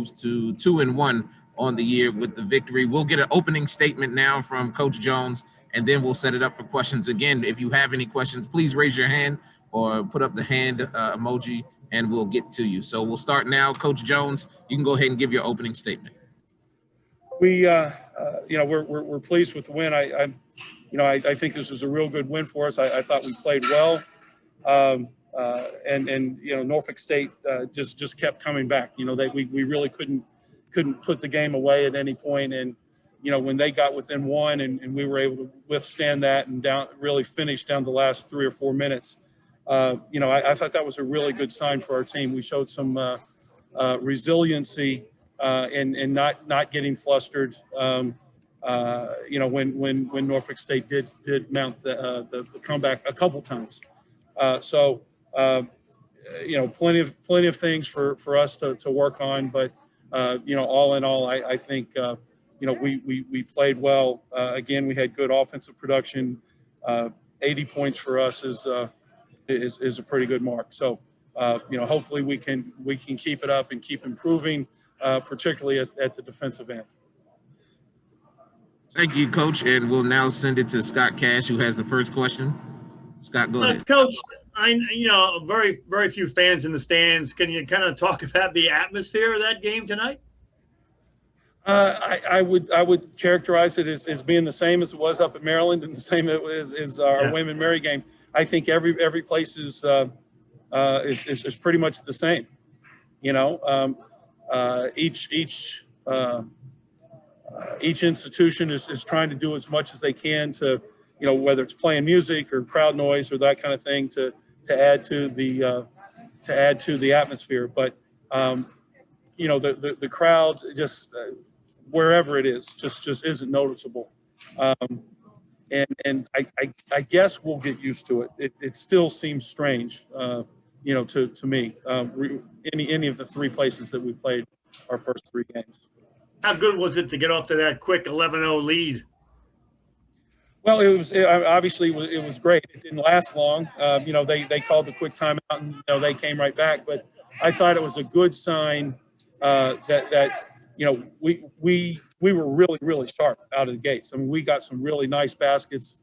moves to 2-1 on the year with the victory. We'll get an opening statement now from Coach Jones, and then we'll set it up for questions. Again, if you have any questions, please raise your hand or put up the hand emoji, and we'll get to you. So we'll start now. Coach Jones, you can go ahead and give your opening statement. We, we're pleased with the win. I think this was a real good win for us. I thought we played well, and Norfolk State just kept coming back. We really couldn't put the game away at any point, and when they got within one, and we were able to withstand that and really finish down the last 3 or 4 minutes. I thought that was a really good sign for our team. We showed some resiliency and not getting flustered. When Norfolk State did mount the comeback a couple times. Plenty of things for us to work on, but all in all, I think we played well. Again, we had good offensive production. 80 points for us is a pretty good mark. So hopefully we can keep it up and keep improving, particularly at the defensive end. Thank you, Coach, and we'll now send it to Scott Cash, who has the first question. Scott, go ahead. Coach, very, very few fans in the stands. Can you kind of talk about the atmosphere of that game tonight? I would characterize it as being the same as it was up at Maryland, and the same as our William and Mary game. I think every place is pretty much the same. Each institution is trying to do as much as they can to, whether it's playing music or crowd noise or that kind of thing to add to the atmosphere. But the crowd just wherever it is just isn't noticeable. And I guess we'll get used to it. It still seems strange, to me. Any of the 3 places that we played our first 3 games. How good was it to get off to that quick 11-0 lead? Well, it was great. It didn't last long. They called the quick timeout, and they came right back. But I thought it was a good sign that we were really, really sharp out of the gates. I mean, we got some really nice baskets.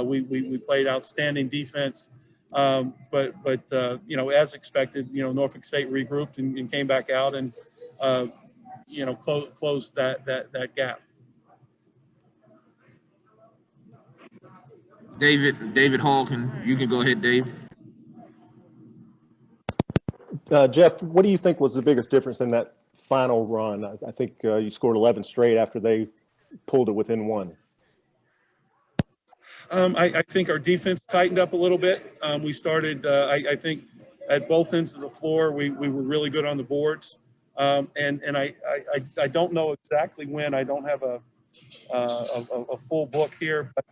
We played outstanding defense. But as expected, Norfolk State regrouped and came back out and closed that gap. David Hall, you can go ahead, Dave. Jeff, what do you think was the biggest difference in that final run? I think you scored 11 straight after they pulled it within 1. I think our defense tightened up a little bit. We started, I think, at both ends of the floor. We were really good on the boards. And I don't know exactly when. I don't have a full book here, but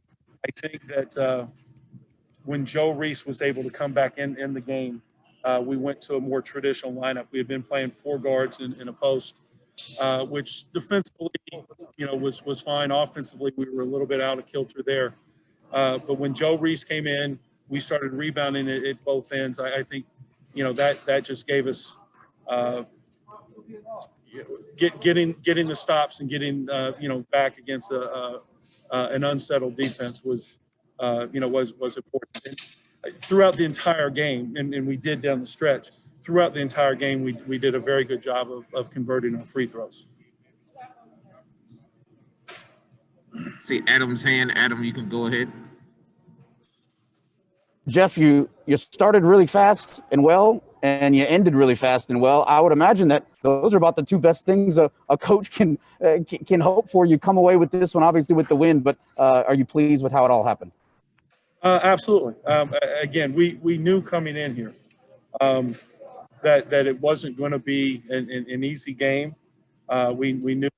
I think that when Joe Reese was able to come back in the game, we went to a more traditional lineup. We had been playing 4 guards in a post, which defensively, was fine. Offensively, we were a little bit out of kilter there. But when Joe Reese came in, we started rebounding at both ends. I think, that just gave us getting the stops and getting back against an unsettled defense was important. And throughout the entire game, and we did down the stretch. Throughout the entire game, we did a very good job of converting our free throws. See Adam's hand. Adam, you can go ahead. Jeff, you started really fast and well, and you ended really fast and well. I would imagine that those are about the 2 best things a coach can hope for. You come away with this one, obviously, with the win, but are you pleased with how it all happened? Absolutely. Again, we knew coming in here that it wasn't going to be an easy game. We knew,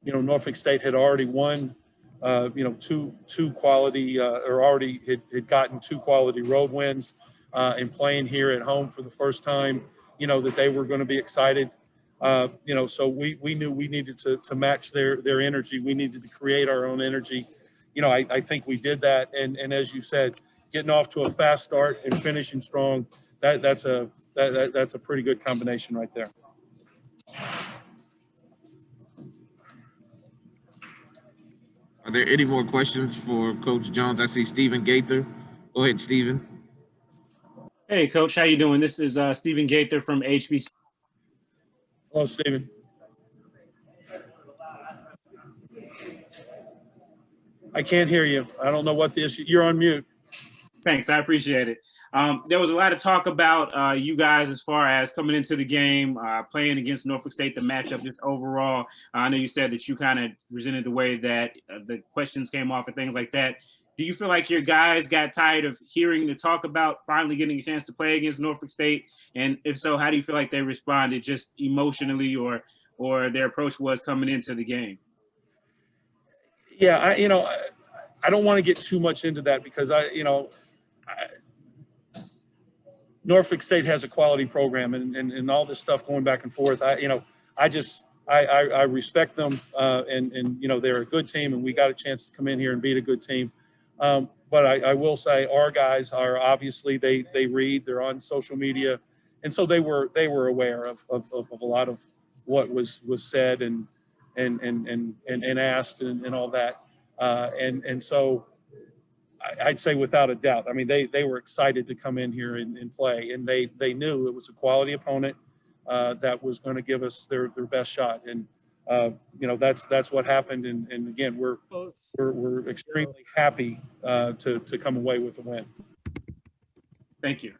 Norfolk State had already won, two quality or already had gotten 2 quality road wins. And playing here at home for the first time, that they were going to be excited. So we knew we needed to match their energy. We needed to create our own energy. I think we did that. And as you said, getting off to a fast start and finishing strong, that's a pretty good combination right there. there any more questions for Coach Jones? I see Stephen Gaither. Go ahead, Stephen. Hey, Coach, how you doing? This is Stephen Gaither from HBC. Hello, Stephen. I can't hear you. I don't know what the issue. You're on mute. Thanks, I appreciate it. There was a lot of talk about you guys as far as coming into the game, playing against Norfolk State, the matchup just overall. I know you said that you kind of resented the way that the questions came off and things like that. Do you feel like your guys got tired of hearing the talk about finally getting a chance to play against Norfolk State? And if so, how do you feel like they responded just emotionally or their approach was coming into the game? Yeah, I don't want to get too much into that because Norfolk State has a quality program and all this stuff going back and forth. I respect them and they're a good team and we got a chance to come in here and beat a good team. But I will say our guys are obviously they read, they're on social media, and so they were aware of a lot of what was said and asked and all that. And so I'd say without a doubt, I mean, they were excited to come in here and play, and they knew it was a quality opponent that was going to give us their best shot. And, that's what happened. And again, we're extremely happy to come away with a win. Thank you.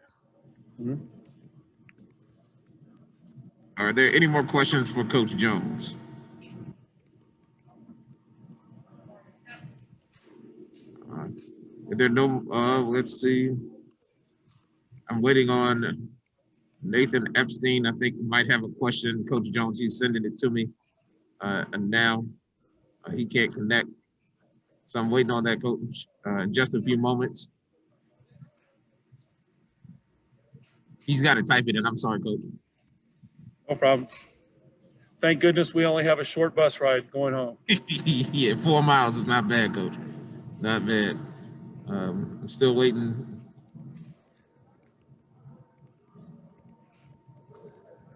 Mm-hmm. Are there any more questions for Coach Jones? If there are no, let's see. I'm waiting on Nathan Epstein. I think he might have a question. Coach Jones, he's sending it to me. And now he can't connect. So I'm waiting on that, Coach, in just a few moments. He's got to type it in. I'm sorry, Coach. No problem. Thank goodness we only have a short bus ride going home. Yeah, 4 miles is not bad, Coach. Not bad. I'm still waiting.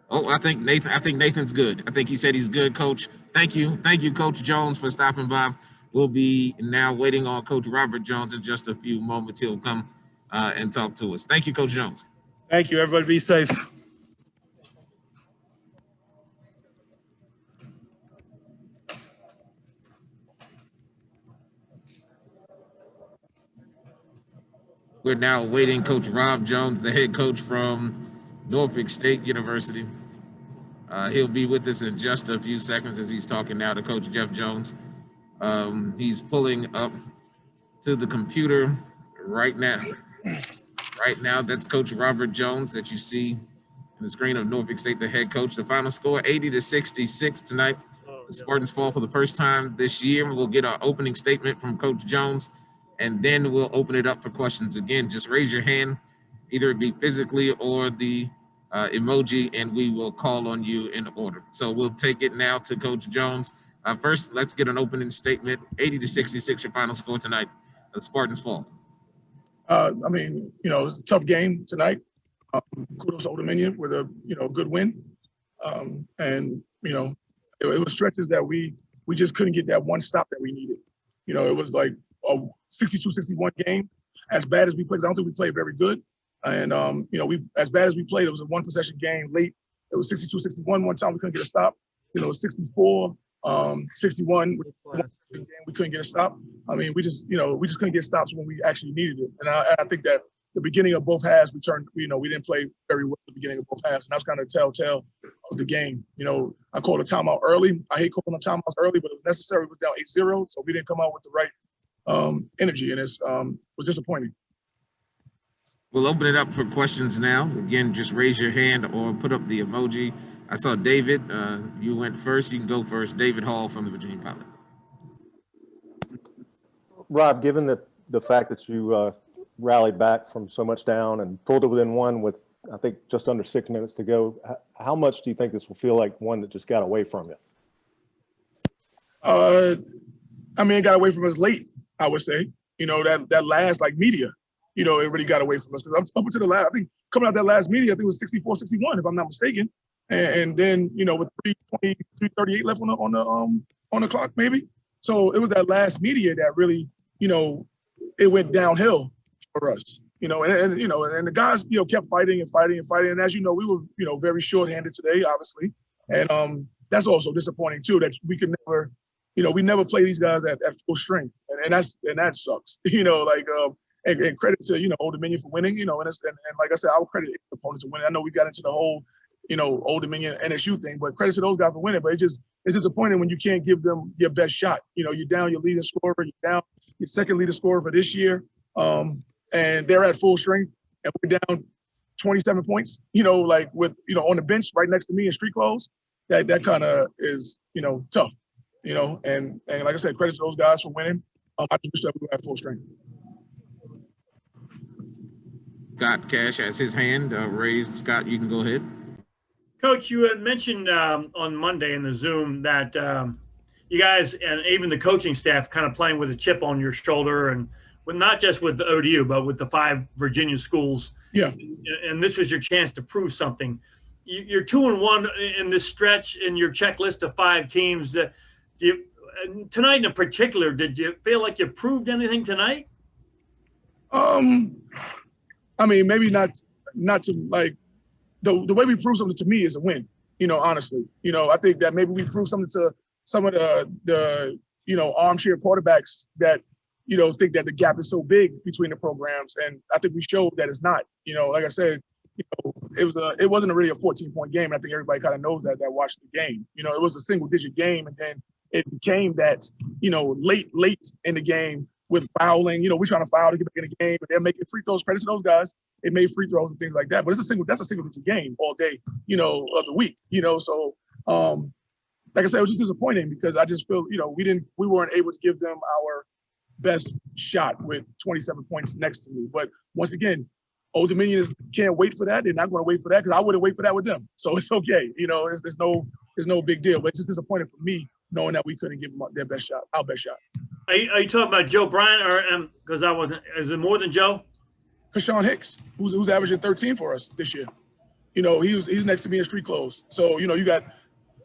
Oh, I think Nathan's good. I think he said he's good, Coach. Thank you, Coach Jones, for stopping by. We'll be now waiting on Coach Robert Jones in just a few moments. He'll come and talk to us. Thank you, Coach Jones. Thank you. Everybody be safe. We're now awaiting Coach Rob Jones, the head coach from Norfolk State University. He'll be with us in just a few seconds as he's talking now to Coach Jeff Jones. He's pulling up to the computer right now. Right now, that's Coach Robert Jones that you see on the screen of Norfolk State, the head coach. The final score, 80-66 tonight. The Spartans fall for the first time this year. We'll get our opening statement from Coach Jones, and then we'll open it up for questions. Again, just raise your hand, either it be physically or the emoji, and we will call on you in order. So we'll take it now to Coach Jones. First, let's get an opening statement. 80-66, your final score tonight. The Spartans fall. It was a tough game tonight. Kudos to Old Dominion with a, good win. It was stretches that we just couldn't get that one stop that we needed. It was like a 62-61 game. As bad as we played, 'cause I don't think we played very good. And, as bad as we played, it was a one possession game late. It was 62-61. One time we couldn't get a stop. It was 64-61. We couldn't get a stop. We just couldn't get stops when we actually needed it. And I think that the beginning of both halves, we didn't play very well at the beginning of both halves. And that's kind of telltale of the game. I called a timeout early. I hate calling them timeouts early, but it was necessary. It was down 8-0, so we didn't come out with the right energy, and it was disappointing. We'll open it up for questions now. Again, just raise your hand or put up the emoji. I saw David. You went first. You can go first. David Hall from the Virginia Pilot. Rob, given the fact that you rallied back from so much down and pulled it within one with, I think, just under 6 minutes to go, how much do you think this will feel like one that just got away from you? It got away from us late, I would say. That last, media, it really got away from us. Because up until the last, I think, coming out that last media, I think it was 64-61, if I'm not mistaken. And then, with 3:20, 3:38 left on the clock, maybe, So it was that last media that really, it went downhill for us, and the guys, kept fighting and fighting and fighting. And as you know, we were, very short-handed today, obviously. And that's also disappointing too, that we could never, we never play these guys at full strength. And that sucks, and credit to, Old Dominion for winning, and like I said, I would credit the opponents for winning. I know we got into the whole, Old Dominion NSU thing, but credit to those guys for winning. But it's disappointing when you can't give them your best shot. You're down your leading scorer, you're down your second leading scorer for this year, and they're at full strength, and we're down 27 points. With on the bench right next to me in street clothes. That kind of is tough. And like I said, credit to those guys for winning. I just wish that we were at full strength. Scott Cash has his hand raised. Scott, you can go ahead. Coach, you had mentioned on Monday in the Zoom that you guys and even the coaching staff kind of playing with a chip on your shoulder, and with not just with the ODU, but with the 5 Virginia schools. Yeah. And this was your chance to prove something. You're 2-1 in this stretch in your checklist of 5 teams. Tonight in particular, did you feel like you proved anything tonight? I mean, maybe not to like the way we prove something to me is a win. Honestly, I think that maybe we proved something to some of the armchair quarterbacks that think that the gap is so big between the programs, and I think we showed that it's not. Like I said, it wasn't really a 14-point game. I think everybody kind of knows that watched the game. It was a single-digit game, and then it became that late in the game with fouling. We're trying to foul to get back in the game, but they're making free throws. Credit to those guys. They made free throws and things like that. But that's a single-digit game all day, of the week. So like I said, it was just disappointing because I just feel we weren't able to give them our best shot with 27 points next to me. But once again, Old Dominion can't wait for that. They're not going to wait for that because I wouldn't wait for that with them. So it's okay. There's no big deal. But it's just disappointing for me knowing that we couldn't give them their best shot, our best shot. Are you talking about Joe Bryant or because I wasn't? Is it more than Joe? Kashawn Hicks, who's averaging 13 for us this year. He's next to me in street clothes. So you got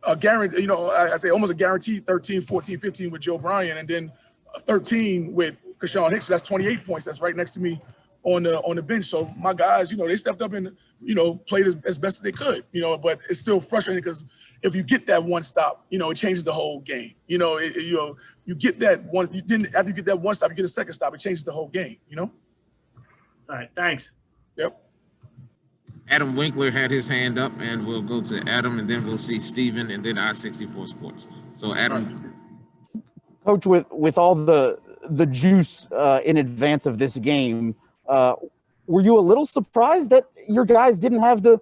a guarantee. I say almost a guaranteed 13, 14, 15 with Joe Bryant, and then 13 with Kashawn Hicks. So that's 28 points. That's right next to me on the bench. So my guys, they stepped up and played as best as they could. But it's still frustrating because if you get that one stop, it changes the whole game. You get that one. After you get that one stop, you get a second stop. It changes the whole game. All right. Thanks. Yep. Adam Winkler had his hand up, and we'll go to Adam, and then we'll see Steven, and then I-64 Sports. So Adam. Coach, with all the juice in advance of this game, were you a little surprised that your guys didn't have the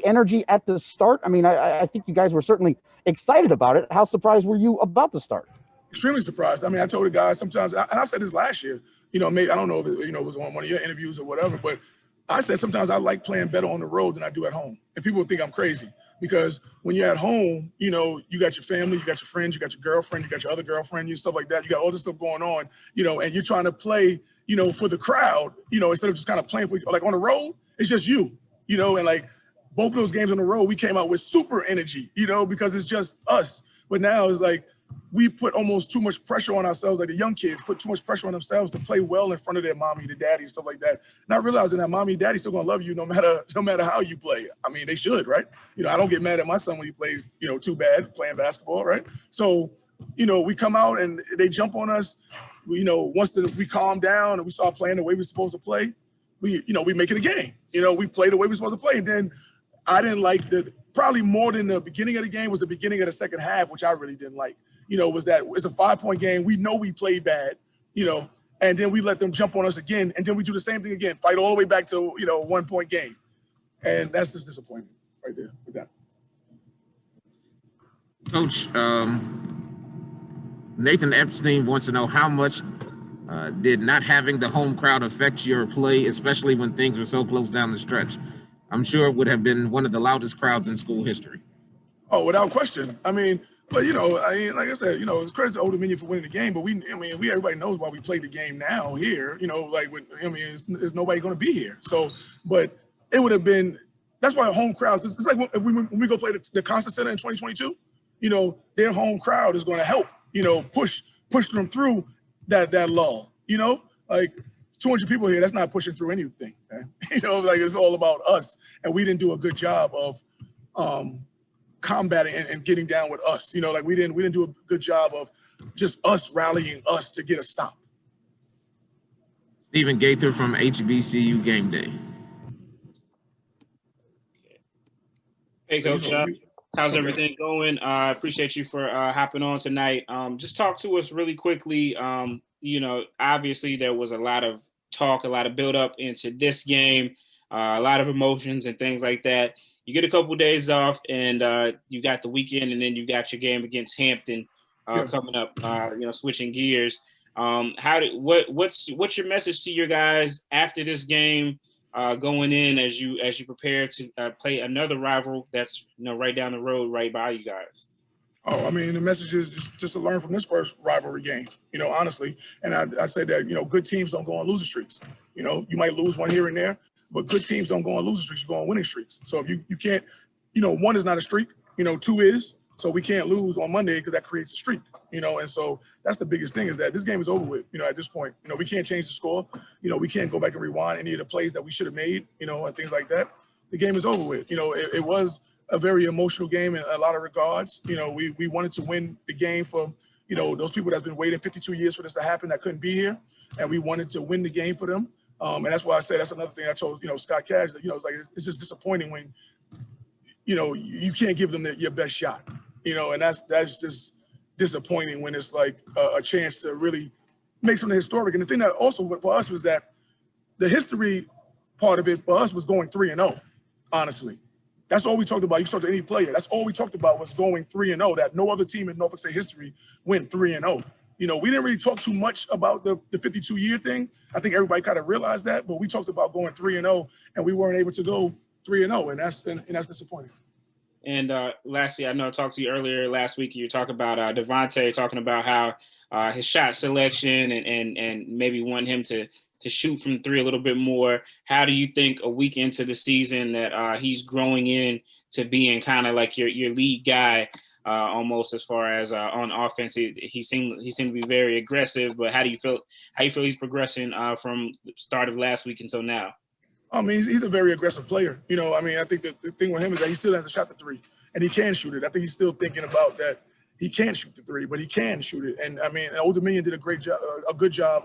energy at the start? I mean, I think you guys were certainly excited about it. How surprised were you about the start? Extremely surprised. I mean, I told the guys sometimes, and I've said this last year, maybe, I don't know if it was on one of your interviews or whatever, but I said sometimes I like playing better on the road than I do at home. And people think I'm crazy because when you're at home, you got your family, you got your friends, you got your girlfriend, you got your other girlfriend, you stuff like that. You got all this stuff going on, and you're trying to play, for the crowd, instead of just kind of playing for, like on the road, it's just you, and like both of those games on the road, we came out with super energy, because it's just us. But now it's like, we put almost too much pressure on ourselves, like the young kids put too much pressure on themselves to play well in front of their mommy, their daddy, stuff like that. Not realizing that mommy and daddy still gonna love you no matter how you play. I mean, they should, right? I don't get mad at my son when he plays, too bad playing basketball, right? So, we come out and they jump on us. Once we calm down and we start playing the way we're supposed to play, we make it a game. We play the way we're supposed to play. And then I didn't like probably more than the beginning of the game was the beginning of the second half, which I really didn't like. Was that it's a 5-point game. We know we played bad, and then we let them jump on us again. And then we do the same thing again, fight all the way back to, 1-point game. And that's just disappointment right there with that. Coach, Nathan Epstein wants to know how much did not having the home crowd affect your play, especially when things were so close down the stretch? I'm sure it would have been one of the loudest crowds in school history. Oh, without question. I mean, but like I said, it's credit to Old Dominion for winning the game. But everybody knows why we played the game now here. There's nobody going to be here. So, but it would have been. That's why home crowds. It's like when we go play the Concert Center in 2022. Their home crowd is going to help. Push pushed them through that lull. You know, like 200 people here, that's not pushing through anything. Man. You know, like it's all about us, and we didn't do a good job of combating and getting down with us. You know, like we didn't do a good job of just us rallying us to get a stop. Stephen Gaither from HBCU Game Day. Hey, Coach. How's everything going? I appreciate you for hopping on tonight. Just talk to us really quickly. You know, obviously there was a lot of talk, a lot of build up into this game, a lot of emotions and things like that. You get a couple of days off, and you got the weekend, and then you got your game against Hampton coming up. You know, switching gears. What's your message to your guys after this game, going in as you prepare to play another rival that's, you know, right down the road, right by you guys? Oh, I mean, the message is just to learn from this first rivalry game, you know, honestly. And I say that, you know, good teams don't go on losing streaks. You know, you might lose one here and there, but good teams don't go on losing streaks, you go on winning streaks. So if you can't, you know, 1 is not a streak, you know, 2 is. So we can't lose on Monday because that creates a streak, you know. And so that's the biggest thing, is that this game is over with, you know, at this point. You know, we can't change the score. You know, we can't go back and rewind any of the plays that we should have made, you know, and things like that. The game is over with. You know, it was a very emotional game in a lot of regards. You know, we wanted to win the game for, you know, those people that's been waiting 52 years for this to happen that couldn't be here. And we wanted to win the game for them. And that's why I said, that's another thing I told, you know, Scott Cash, you know, it's like, it's just disappointing when, you know, you can't give them your best shot, you know, and that's just disappointing when it's like a chance to really make something historic. And the thing that also for us was that the history part of it for us was going 3-0, honestly. That's all we talked about. You talk to any player, that's all we talked about was going 3-0, that no other team in Norfolk State history went 3-0. You know, we didn't really talk too much about the 52-year thing. I think everybody kind of realized that, but we talked about going 3-0, and we weren't able to go 3-0, and that's disappointing. And lastly, I know I talked to you earlier last week. You talked about Devontae, talking about how his shot selection and maybe want him to shoot from 3 a little bit more. How do you think a week into the season that he's growing in to being kind of like your lead guy, almost as far as on offense? He seemed to be very aggressive, but how do you feel he's progressing from the start of last week until now? I mean, he's a very aggressive player. You know, I mean, I think that the thing with him is that he still has a shot to 3, and he can shoot it. I think he's still thinking about that. He can't shoot the 3, but he can shoot it. And I mean, Old Dominion did a good job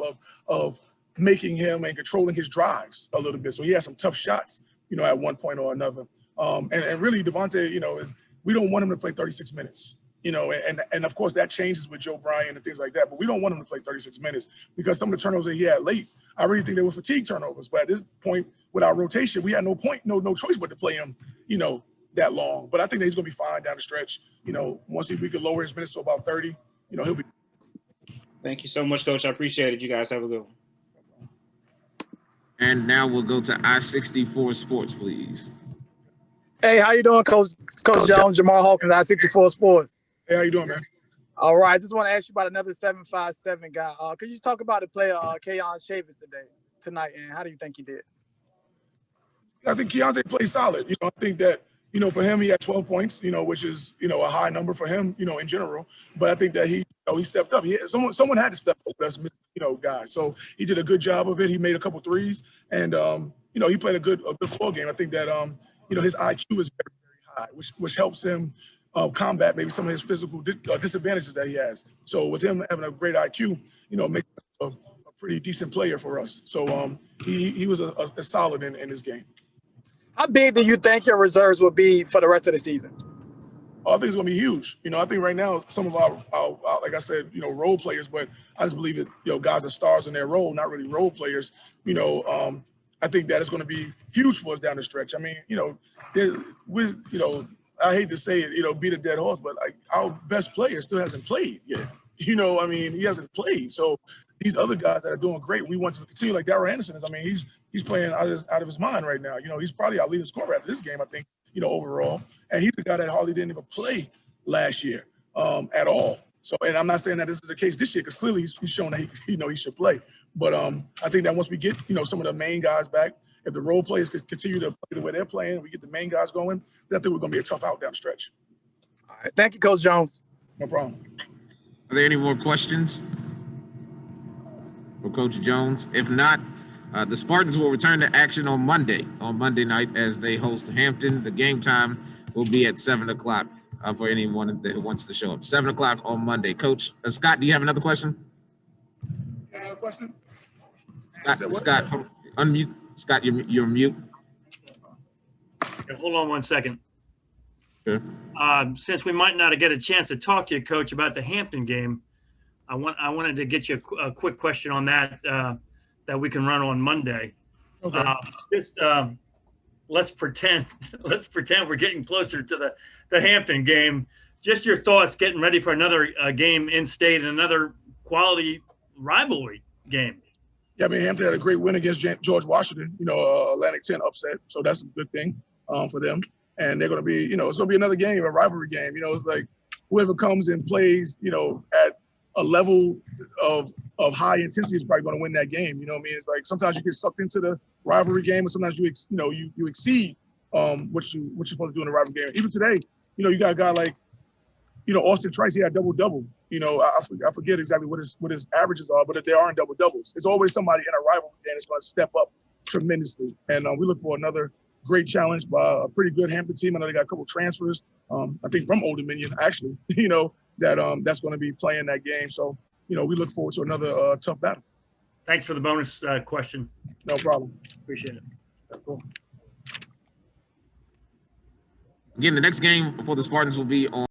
of making him and controlling his drives a little bit. So he had some tough shots, you know, at one point or another. And really, Devontae, you know, we don't want him to play 36 minutes. You know, and of course that changes with Joe Bryan and things like that. But we don't want him to play 36 minutes because some of the turnovers that he had late, I really think they were fatigue turnovers. But at this point, with our rotation, we had no choice but to play him, you know, that long. But I think that he's going to be fine down the stretch. You know, once we could lower his minutes to about 30, you know, he'll be. Thank you so much, Coach. I appreciate it. You guys have a good one. And now we'll go to I-64 Sports, please. Hey, how you doing, Coach Jones? Jamal Hawkins, I-64 Sports. Hey, how you doing, man? All right, I just want to ask you about another 757 guy. Could you just talk about the player, Keon Chavis tonight, and how do you think he did? I think Keontae played solid. You know, I think that, you know, for him, he had 12 points, you know, which is, you know, a high number for him, you know, in general. But I think that he stepped up. Someone had to step up. That's, you know, guy. So he did a good job of it. He made a couple threes, and you know, he played a good floor game. I think that you know, his IQ is very, very high, which helps him combat maybe some of his physical disadvantages that he has. So with him having a great IQ, you know, makes him a pretty decent player for us. So he was a solid in this game. How big do you think your reserves will be for the rest of the season? I think it's going to be huge. You know, I think right now some of our like I said, you know, role players, but I just believe that, you know, guys are stars in their role, not really role players. You know, I think that is going to be huge for us down the stretch. I mean, you know, with, you know, I hate to say it, you know, beat a dead horse, but like our best player still hasn't played yet. You know, I mean, he hasn't played. So these other guys that are doing great, we want to continue. Like Darrell Anderson is. I mean, he's playing out of his mind right now. You know, he's probably our leading scorer after this game, I think, you know, overall. And he's the guy that hardly didn't even play last year at all. So, and I'm not saying that this is the case this year, because clearly he's shown that he should play. But I think that once we get, you know, some of the main guys back, if the role players could continue to play the way they're playing, we get the main guys going, then I think we're going to be a tough out down the stretch. All right. Thank you, Coach Jones. No problem. Are there any more questions? for Coach Jones? If not, the Spartans will return to action on Monday night as they host Hampton. The game time will be at 7 o'clock for anyone that wants to show up. 7 o'clock on Monday. Coach Scott, do you have another question? Another question? Scott, unmute. Scott, you're mute. Okay, hold on one second. Okay. Since we might not get a chance to talk to you, Coach, about the Hampton game, I wanted to get you a quick question on that that we can run on Monday. Okay. Let's pretend we're getting closer to the Hampton game. Just your thoughts getting ready for another game in state and another quality rivalry game. Yeah, I mean, Hampton had a great win against George Washington, Atlantic 10 upset. So that's a good thing for them. And they're going to be, it's going to be another game, a rivalry game. It's like whoever comes and plays, at a level of high intensity is probably going to win that game. You know what I mean? It's like sometimes you get sucked into the rivalry game, and sometimes you exceed what you're supposed to do in a rivalry game. Even today, you got a guy like, Austin Trice. He had double. I forget exactly what his averages are, but if they aren't double doubles, it's always somebody in a rivalry game that's going to step up tremendously. And we look for another great challenge by a pretty good Hampton team. I know they got a couple transfers, I think from Old Dominion, actually, that's going to be playing that game. So, we look forward to another tough battle. Thanks for the bonus question. No problem. Appreciate it. Cool. Again, the next game for the Spartans will be on